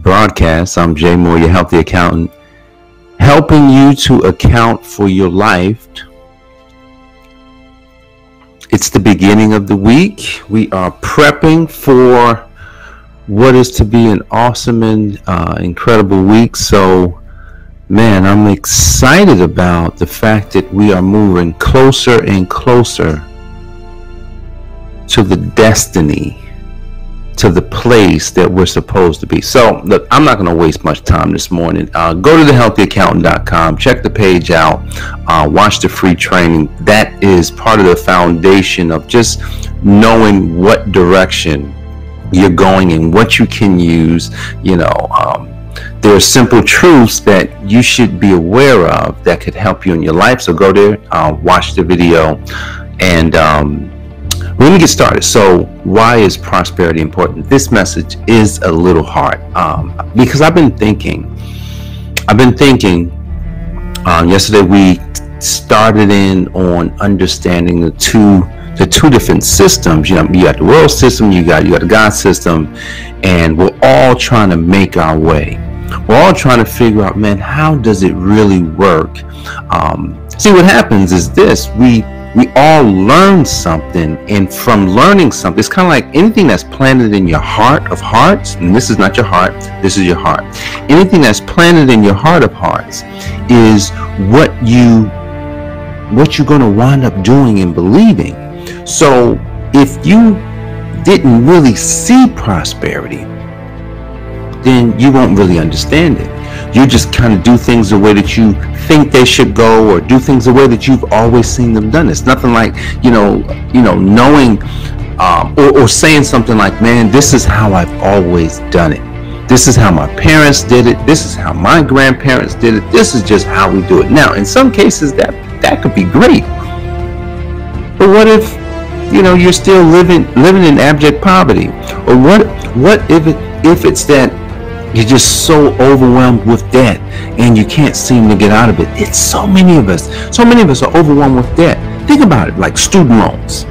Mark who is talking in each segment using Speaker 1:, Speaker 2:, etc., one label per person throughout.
Speaker 1: broadcast. I'm Jay Moore, your healthy accountant, helping you to account for your life. It's the beginning of the week. We are prepping for what is to be an awesome and incredible week. So, man, I'm excited about the fact that we are moving closer and closer to the destiny, to the place that we're supposed to be. So, look, I'm not going to waste much time this morning. Go to thehealthyaccountant.com, check the page out, watch the free training. That is part of the foundation of just knowing what direction you're going and what you can use. There are simple truths that you should be aware of that could help you in your life. So go there, watch the video, and we're going to get started. So why is prosperity important? This message is a little hard because I've been thinking. Yesterday we started in on understanding the two different systems. You got the world system, you got the God system, and we're all trying to make our way. We're all trying to figure out, man, how does it really work? See, what happens is this: we all learn something, and from learning something, it's kind of like anything that's planted in your heart of hearts. And this is not your heart; this is your heart. Anything that's planted in your heart of hearts is what you're going to wind up doing and believing. So if you didn't really see prosperity, then you won't really understand it. You just kind of do things the way that you think they should go, or do things the way that you've always seen them done. It's nothing like, knowing or saying something like, man, this is how I've always done it. This is how my parents did it. This is how my grandparents did it. This is just how we do it. Now, in some cases, that could be great. But what if, you're still living in abject poverty? Or what if it's that you're just so overwhelmed with debt and you can't seem to get out of it? It's so many of us are overwhelmed with debt. Think about it, like student loans.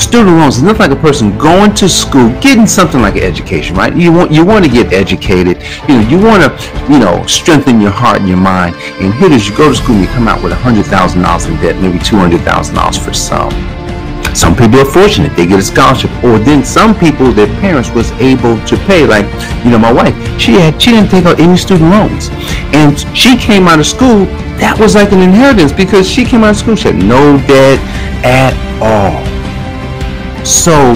Speaker 1: Student loans is nothing like a person going to school, getting something like an education, right? You want to get educated. You want to, strengthen your heart and your mind. And here it is, you go to school and you come out with $100,000 in debt, maybe $200,000 for some. Some people are fortunate, they get a scholarship, or then some people, their parents was able to pay. Like, my wife, she didn't take out any student loans, and she came out of school. That was like an inheritance, because she came out of school, she had no debt at all. So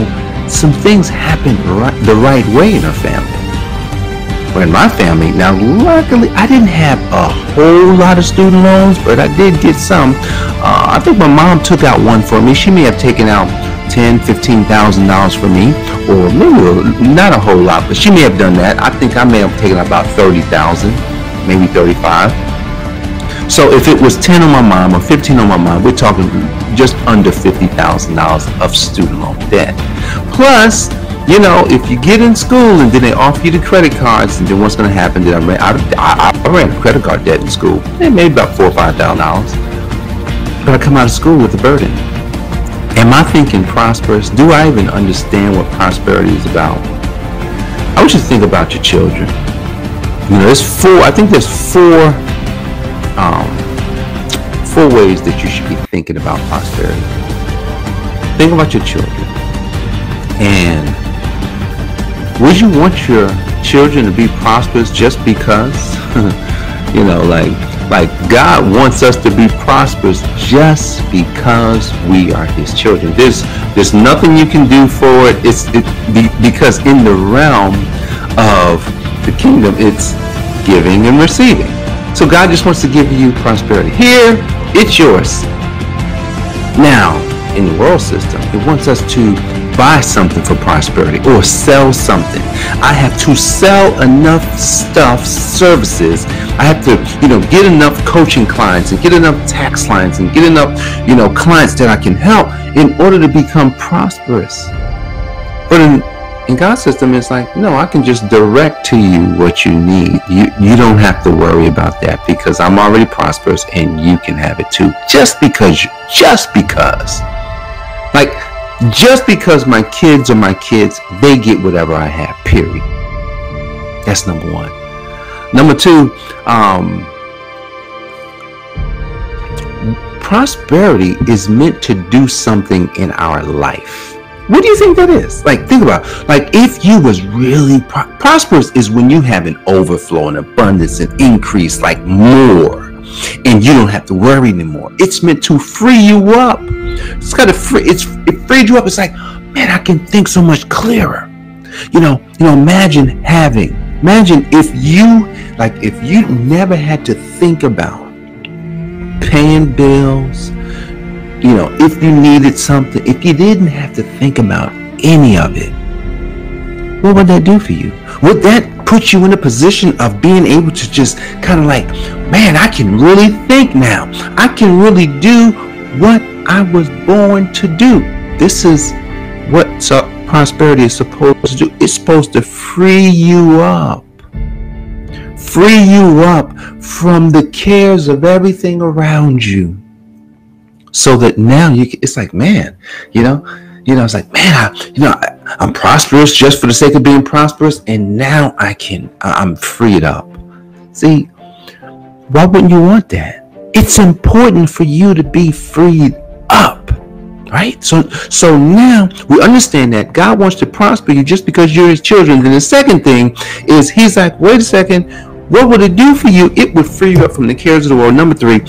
Speaker 1: some things happened the right way in her family. Or in my family, now luckily I didn't have a whole lot of student loans, but I did get some. I think my mom took out one for me. She may have taken out $10,000-$15,000 for me, or maybe not a whole lot, but she may have done that. I think I may have taken out about $30,000, maybe $35,000. So if it was 10 on my mom or 15 on my mom, we're talking just under $50,000 of student loan debt. Plus, if you get in school and then they offer you the credit cards, and then what's going to happen? Then I ran a credit card debt in school, maybe about $4,000 or $5,000. But I come out of school with a burden. Am I thinking prosperous? Do I even understand what prosperity is about? I want you to think about your children. There's four ways that you should be thinking about prosperity. Think about your children. And would you want your children to be prosperous just because? Like God wants us to be prosperous just because we are His children. There's nothing you can do for it. Because in the realm of the kingdom, it's giving and receiving. So God just wants to give you prosperity. Here, it's yours. Now, in the world system, it wants us to buy something for prosperity or sell something. I have to sell enough stuff, services. I have to, get enough coaching clients and get enough tax clients and get enough, clients that I can help in order to become prosperous. But in God's system, it's like, no, I can just direct to you what you need. You don't have to worry about that, because I'm already prosperous and you can have it too. Just because. Like, just because my kids are my kids, they get whatever I have, period. That's number one. Number two, prosperity is meant to do something in our life. What do you think that is? Like, think about it. Like, if you was really prosperous is when you have an overflow, an abundance, an increase, like more, and you don't have to worry anymore. It's meant to free you up. It's got to free. It freed you up. It's like, man, I can think so much clearer. Imagine if you never had to think about paying bills. If you needed something, if you didn't have to think about any of it, what would that do for you? Would that put you in a position of being able to just kind of like, man, I can really think now. I can really do what I was born to do. This is what prosperity is supposed to do. It's supposed to free you up. Free you up from the cares of everything around you. So that now it's like, man, it's like, man, I'm prosperous just for the sake of being prosperous. And now I'm freed up. See, why wouldn't you want that? It's important for you to be freed up, right? So now we understand that God wants to prosper you just because you're his children. Then the second thing is he's like, wait a second, what would it do for you? It would free you up from the cares of the world. Number three,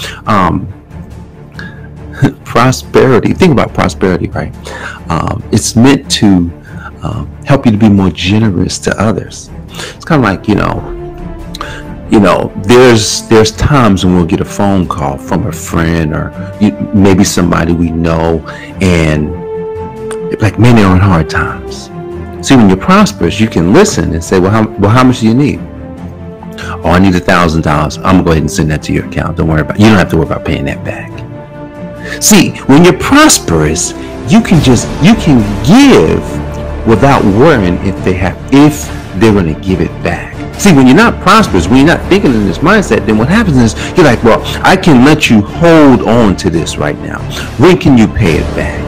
Speaker 1: prosperity. Think about prosperity, right? It's meant to help you to be more generous to others. It's kind of like, there's times when we'll get a phone call from a friend or maybe somebody we know, and like, man, they're in hard times. See, when you're prosperous, you can listen and say, well, how much do you need? Oh, I need $1,000. I'm gonna go ahead and send that to your account. Don't worry about it. You don't have to worry about paying that back. See, when you're prosperous, you can give without worrying if they're going to give it back. See, when you're not prosperous, when you're not thinking in this mindset, then what happens is you're like, well, I can let you hold on to this right now. When can you pay it back?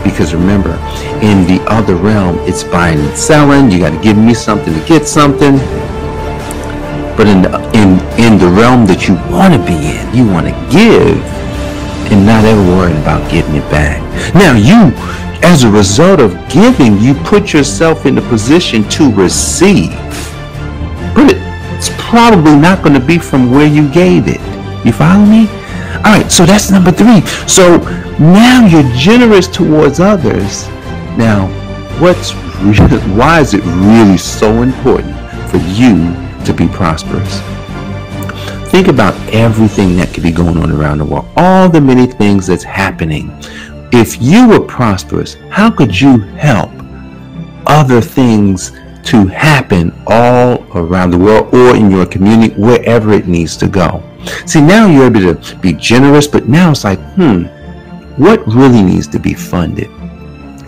Speaker 1: Because remember, in the other realm, it's buying and selling. You got to give me something to get something. But in the realm that you want to be in, you want to give and not ever worrying about getting it back. Now, you, as a result of giving, you put yourself in a position to receive. But it's probably not going to be from where you gave it. You follow me? All right, so that's number three. So now you're generous towards others. Now, why is it really so important for you to be prosperous? Think about everything that could be going on around the world, all the many things that's happening. If you were prosperous, how could you help other things to happen all around the world or in your community, wherever it needs to go? See, now you're able to be generous, but now it's like, what really needs to be funded?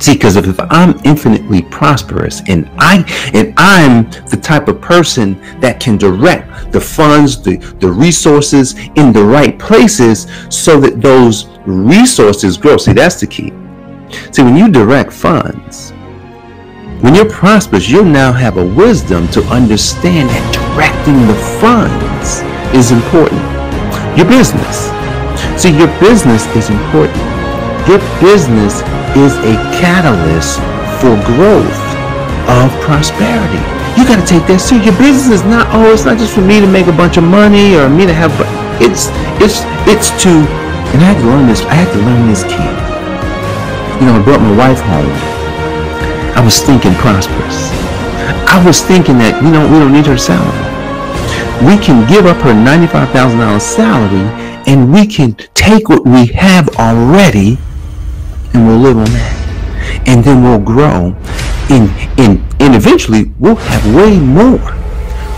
Speaker 1: See, because if I'm infinitely prosperous and I'm the type of person that can direct the funds, the resources in the right places so that those resources grow. See, that's the key. See, when you direct funds, when you're prosperous, you'll now have a wisdom to understand that directing the funds is important. Your business. See, your business is important. Your business is a catalyst for growth of prosperity. You got to take that seriously. Your business is not, it's not just for me to make a bunch of money or me to have, but it's to, and I had to learn this key. I brought my wife home. I was thinking prosperous. I was thinking that, we don't need her salary. We can give up her $95,000 salary and we can take what we have already and we'll live on that. And then we'll grow. And eventually we'll have way more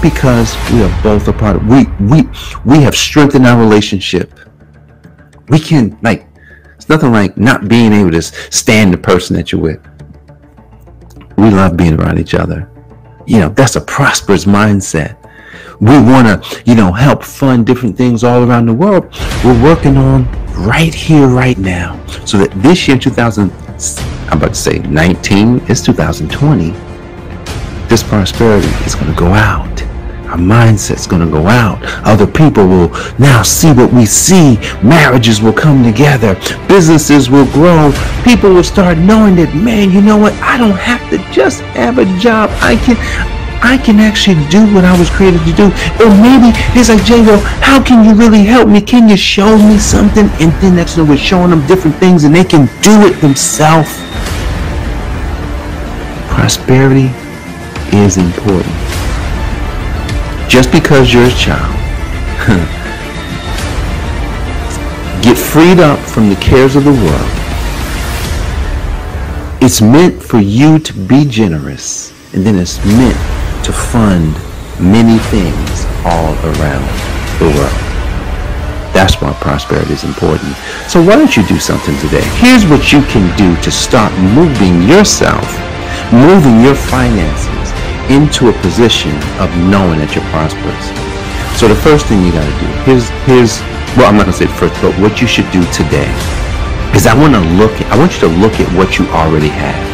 Speaker 1: because we are both a part of, we have strengthened our relationship. We can, it's nothing like not being able to stand the person that you're with. We love being around each other. That's a prosperous mindset. We want to, help fund different things all around the world. We're working on right here, right now. So that this year, 19, it's 2020, this prosperity is going to go out. Our mindset's going to go out. Other people will now see what we see. Marriages will come together. Businesses will grow. People will start knowing that, man, you know what? I don't have to just have a job. I can actually do what I was created to do. Or maybe it's like, Jay, well, how can you really help me? Can you show me something? And then next thing we're showing them different things and they can do it themselves. Prosperity is important. Just because you're a child, get freed up from the cares of the world. It's meant for you to be generous, and then it's meant to fund many things all around the world. That's why prosperity is important. So why don't you do something today? Here's what you can do to start moving yourself, moving your finances into a position of knowing that you're prosperous. So the first thing you got to do, well, I'm not going to say the first, but what you should do today is I want you to look at what you already have.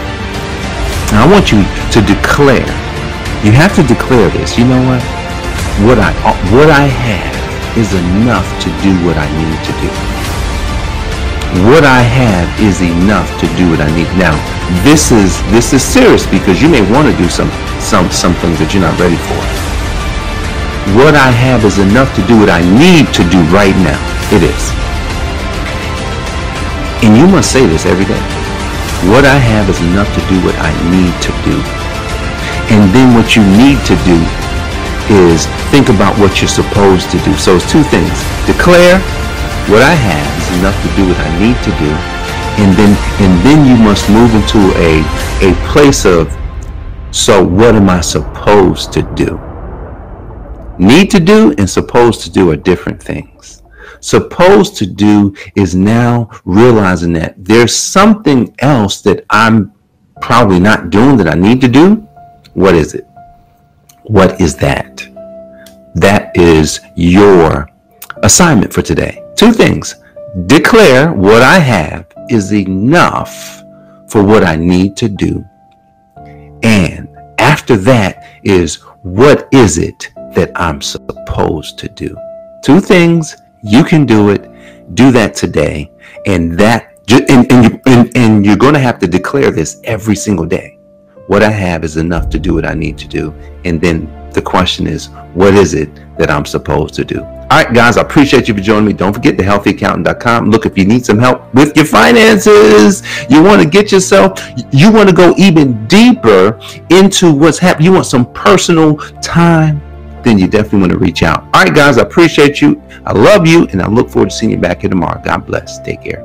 Speaker 1: And I want you to declare, you have to declare this, you know what I have is enough to do what I need to do. What I have is enough to do what I need. Now, this is serious because you may want to do some things that you're not ready for. What I have is enough to do what I need to do right now. It is. And you must say this every day. What I have is enough to do what I need to do. And then what you need to do is think about what you're supposed to do. So it's two things. Declare what I have is enough to do what I need to do. And then you must move into a place of, so what am I supposed to do? Need to do and supposed to do are different things. Supposed to do is now realizing that there's something else that I'm probably not doing that I need to do. What is it? What is that? That is your assignment for today. Two things. Declare what I have is enough for what I need to do. And after that is, what is it that I'm supposed to do? Two things. You can do it. Do that today. And you're going to have to declare this every single day. What I have is enough to do what I need to do. And then the question is, what is it that I'm supposed to do? All right, guys, I appreciate you for joining me. Don't forget thehealthyaccountant.com. Look, if you need some help with your finances, you want to you want to go even deeper into what's happening, you want some personal time, then you definitely want to reach out. All right, guys, I appreciate you. I love you, and I look forward to seeing you back here tomorrow. God bless. Take care.